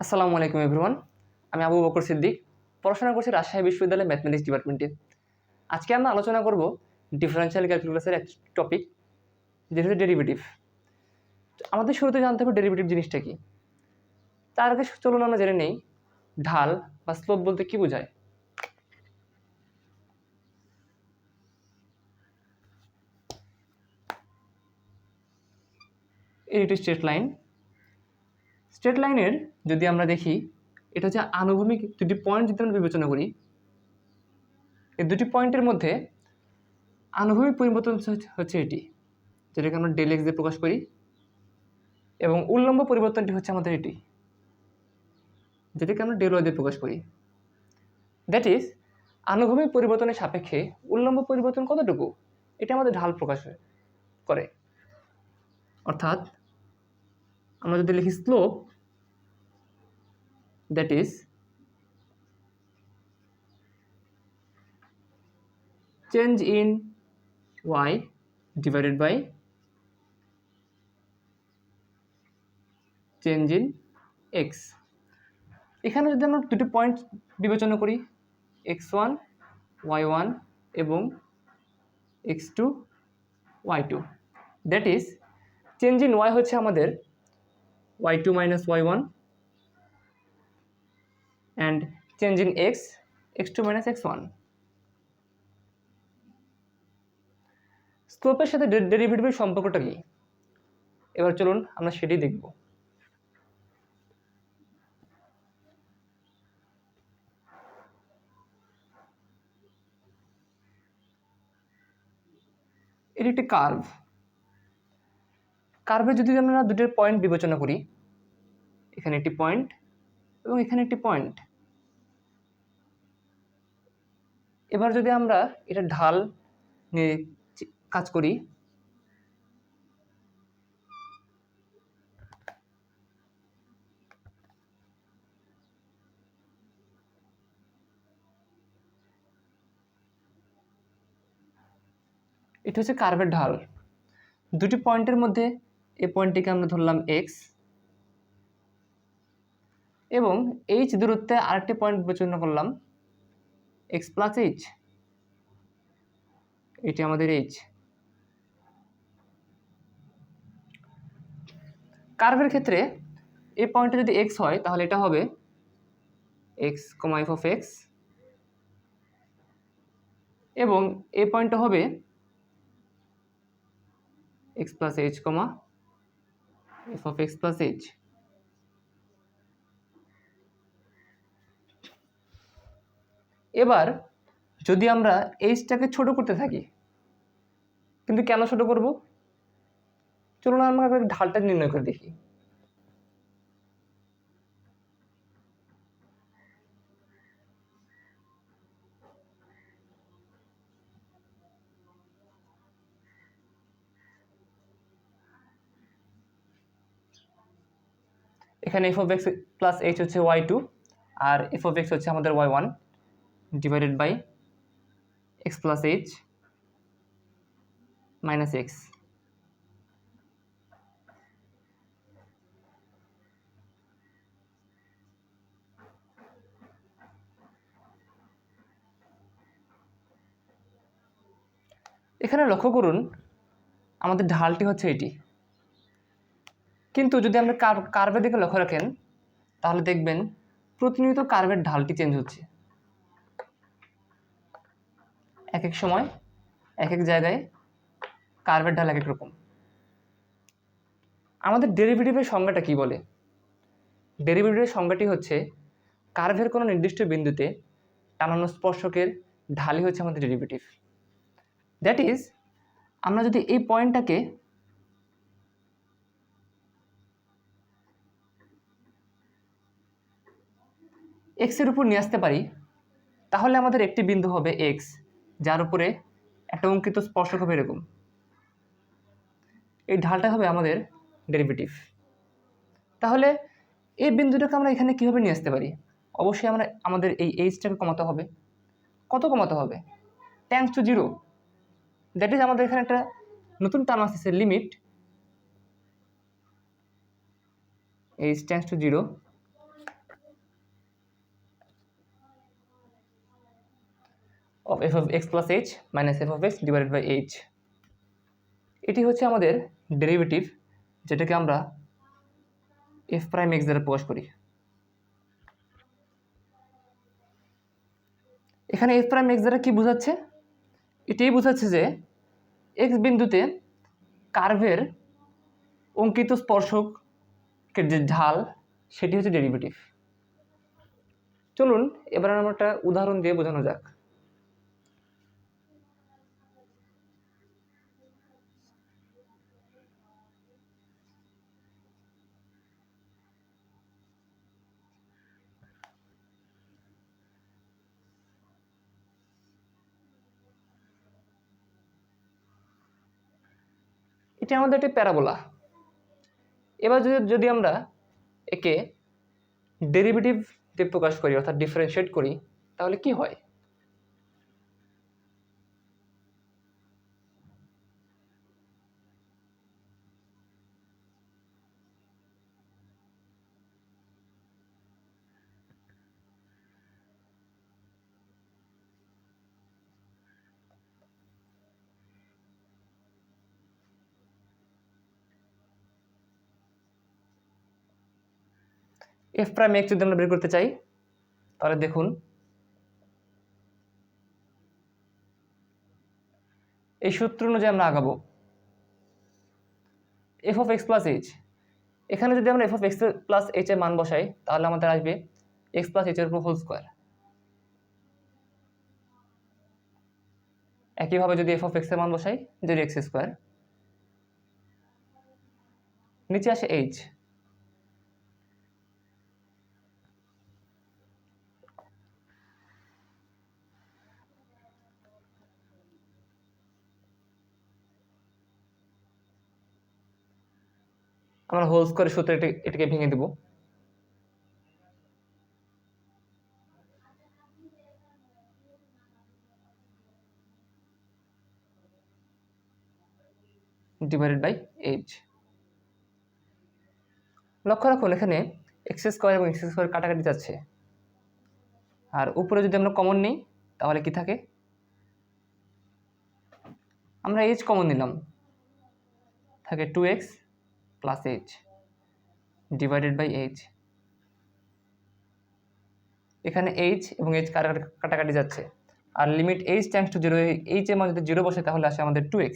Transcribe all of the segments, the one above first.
আসসালামু আলাইকুম এভরিওয়ান। আমি আবু বকর সিদ্দিক, পড়াশোনা করছি রাজশাহী বিশ্ববিদ্যালয়ের ম্যাথমেটিক্স ডিপার্টমেন্টে। আজকে আমরা আলোচনা করব ডিফারেনশিয়াল ক্যালকুলাসের এক টপিক, যেটা হচ্ছে ডেরিভেটিভ। আমাদের শুরুতে জানতে হবে ডেরিভেটিভ জিনিসটা কি। তার আগে চলুন আমরা জেনে নেই ঢাল বা স্লোপ বলতে কি বোঝায়। এটি স্ট্রেট লাইন। স্ট্রেট লাইনের যদি আমরা দেখি, এটা হচ্ছে আনুভূমিক দুটি পয়েন্ট যদি আমরা বিবেচনা করি, এই দুটি পয়েন্টের মধ্যে আনুভূমিক পরিবর্তন হচ্ছে এটি, যেটাকে আমরা ডেল এক্স দিয়ে প্রকাশ করি, এবং উল্লম্ব পরিবর্তনটি হচ্ছে আমাদের এটি, যেটাকে আমরা ডেল ওয়াই দিয়ে প্রকাশ করি। দ্যাট ইজ আনুভূমিক পরিবর্তনের সাপেক্ষে উল্লম্ব পরিবর্তন কতটুকু, এটা আমাদের ঢাল প্রকাশ করে। অর্থাৎ আমরা যদি লিখি slope, that is change in Y divided by change in X. এখানে যদি আমরা দুটি পয়েন্ট বিবেচনা করি, x1 y1 এবং x2 y2, that is change in Y হচ্ছে আমাদের y2 minus y1 and change in X x2 minus x1। স্লোপের সাথে ডেরিভেটিভের সম্পর্কটা কি, এবার চলুন আমরা সেটাই দেখব। এটি একটি কার্ভ। কার্ভে যদি আমরা দুটো পয়েন্ট বিবেচনা করি, এখানে একটি পয়েন্ট এবং এখানে একটি পয়েন্ট, এবার যদি আমরা এটা ঢাল নিয়ে কাজ করি, এটা হচ্ছে কার্ভের ঢাল। দুটি পয়েন্টের মধ্যে এই পয়েন্টটিকে আমরা ধরলাম এক্স, এবং এইচ দূরত্বে আরেকটি পয়েন্ট বিবেচনা করলাম এক্স প্লাস এইচ, এটি আমাদের এইচ। কার্ভের ক্ষেত্রে এই পয়েন্টে যদি এক্স হয় তাহলে এটা হবে x comma F of x, এবং এই পয়েন্টটা হবে x plus H comma F of X plus H. এবার যদি আমরা এইচটাকে ছোট করতে থাকি, কিন্তু কেন ছোট করব, চলুন আমরা ঢালটা নির্ণয় করে দেখি। এখানে F of X plus H হচ্ছে y2, আর এফ অফ এক্স হচ্ছে আমাদের y1 divided by X plus H minus X. এখানে লক্ষ্য করুন আমাদের ঢালটি হচ্ছে এটি, কিন্তু যদি আমরা কার্ভের দিকে লক্ষ্য রাখেন তাহলে দেখবেন প্রতিনিয়ত কার্ভের ঢালটি চেঞ্জ হচ্ছে। এক এক সময় এক এক জায়গায় কার্ভের ঢাল এক এক রকম। আমাদের ডেরিভেটিভের সংজ্ঞাটা কি বলে? ডেরিভেটিভের সংজ্ঞাটি হচ্ছে কার্ভের কোনো নির্দিষ্ট বিন্দুতে টানানো স্পর্শকের ঢালই হচ্ছে আমাদের ডেরিভেটিভ। দ্যাট ইজ আমরা যদি এই পয়েন্টটাকে এক্সের উপর নিয়ে আসতে পারি, তাহলে আমাদের একটি বিন্দু হবে এক্স, যার উপরে একটা অঙ্কিত স্পর্শক হবে এরকম। এই ঢালটা হবে আমাদের ডেরিভেটিভ। তাহলে এই বিন্দুটাকে আমরা এখানে কীভাবে নিয়ে আসতে পারি? অবশ্যই আমরা আমাদের এই এইচটাকে কমাতে হবে। কত কমাতে হবে? Tends to zero. That is আমাদের এখানে একটা নতুন টার্ম আসছে, limit H tends to zero of F of X plus H minus F of X divided by H. এটি হচ্ছে আমাদের ডেরিভেটিভ, যেটাকে আমরা এফ প্রাইম এক্স দ্বারা প্রকাশ করি। এখানে এফ প্রাইম এক্স দ্বারা কি বোঝাচ্ছে? এটাই বোঝাচ্ছে যে এক্স বিন্দুতে কার্ভের অঙ্কিত স্পর্শকের যে ঢাল সেটি হচ্ছে ডেরিভেটিভ। চলুন এবার আমরা একটা উদাহরণ দিয়ে বোঝানো যাক। এটা আমাদের একটি প্যারাবোলা। এবার যদি আমরা একে ডেরিভেটিভ দিয়ে প্রকাশ করি অর্থাৎ ডিফারেন্সিয়েট করি, তাহলে কি হয়? এফ প্রাইম এক্স যদি আমরা বের করতে চাই, তাহলে দেখুন এই সূত্র অনুযায়ী আমরা আগাবো। F of X plus H, এখানে যদি আমরা F of X plus H এর মান বসাই, তাহলে আমাদের আসবে এক্স প্লাস এইচ এর উপর হোল স্কোয়ার। একইভাবে যদি এফ অফ এক্স এর মান বসাই, যদি এক্স স্কোয়ার, নিচে আসে এইচ। আমরা হোল স্কোয়ারের সূত্রে এটাকে ভেঙে দেব। Divided by H. লক্ষ্য রাখুন এখানে এক্স স্কোয়ার এবং এক্স স্কোয়ার কাটাকাটি যাচ্ছে, আর উপরে যদি আমরা কমন নিই তাহলে কি থাকে? আমরা এইচ কমন নিলাম, থাকে 2x plus H divided by H. এখানে এইচ এবং এইচ কাটাকাটি যাচ্ছে, আর limit H tends to 0, H এর মান যদি 0 বসে তাহলে আসে আমাদের 2x।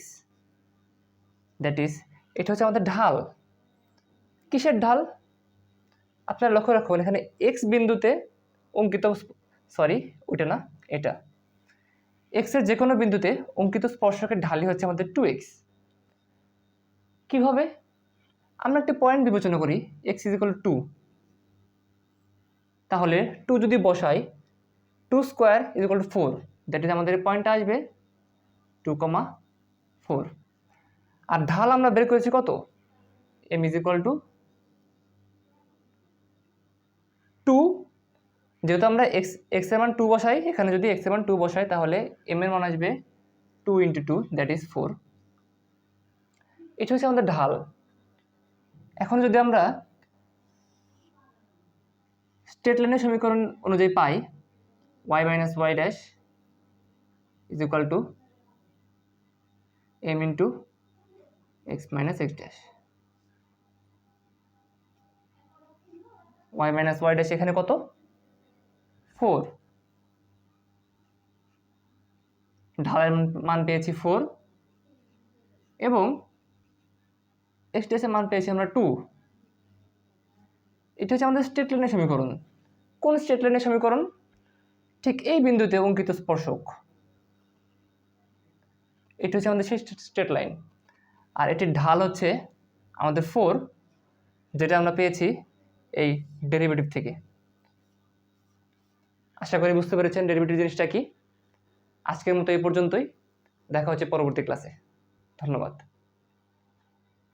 দ্যাট ইজ, এটা হচ্ছে আমাদের ঢাল। কিসের ঢাল? আপনারা লক্ষ্য রাখুন এখানে এক্স বিন্দুতে অঙ্কিত, সরি ওইটা না, এটা এক্স এর যে কোনো বিন্দুতে অঙ্কিত স্পর্শকের ঢালই হচ্ছে আমাদের 2x। কিভাবে? আমরা একটা পয়েন্ট বিবেচনা করি, এক্স ইজ ইকুয়াল 2, তাহলে 2 যদি বসাই, 2 square is equal two 4, that is আমাদের পয়েন্টটা আসবে 2,4। আর ঢাল আমরা বের করেছি কত? এম ইজ ইকুয়াল টু 2, যেহেতু আমরা এক্স এর মান 2 বসাই, এখানে যদি এক্স এর মান 2 বসাই তাহলে এম এর মান আসবে 2 × 2, দ্যাট ইজ 4। এটা হচ্ছে আমাদের ঢাল। এখন যদি আমরা স্ট্রেট লাইনের সমীকরণ অনুযায়ী পাই y minus Y dash is equal to M into X minus X dash. y minus Y dash এখানে কত? 4। ঢালের মান পেয়েছি 4 এবং এক্স ড্যাশের মান পেয়েছি আমরা 2। এটা হচ্ছে আমাদের স্ট্রেট লাইনের সমীকরণ। কোন স্ট্রেট লাইনের সমীকরণ? ঠিক এই বিন্দুতে অঙ্কিত স্পর্শক, এটা হচ্ছে আমাদের সেই স্ট্রেট লাইন। আর এটির ঢাল হচ্ছে আমাদের 4, যেটা আমরা পেয়েছি এই ডেরিভেটিভ থেকে। আশা করি বুঝতে পেরেছেন ডেরিভেটিভ জিনিসটা কি। আজকের মতো এই পর্যন্তই, দেখা হচ্ছে পরবর্তী ক্লাসে। ধন্যবাদ।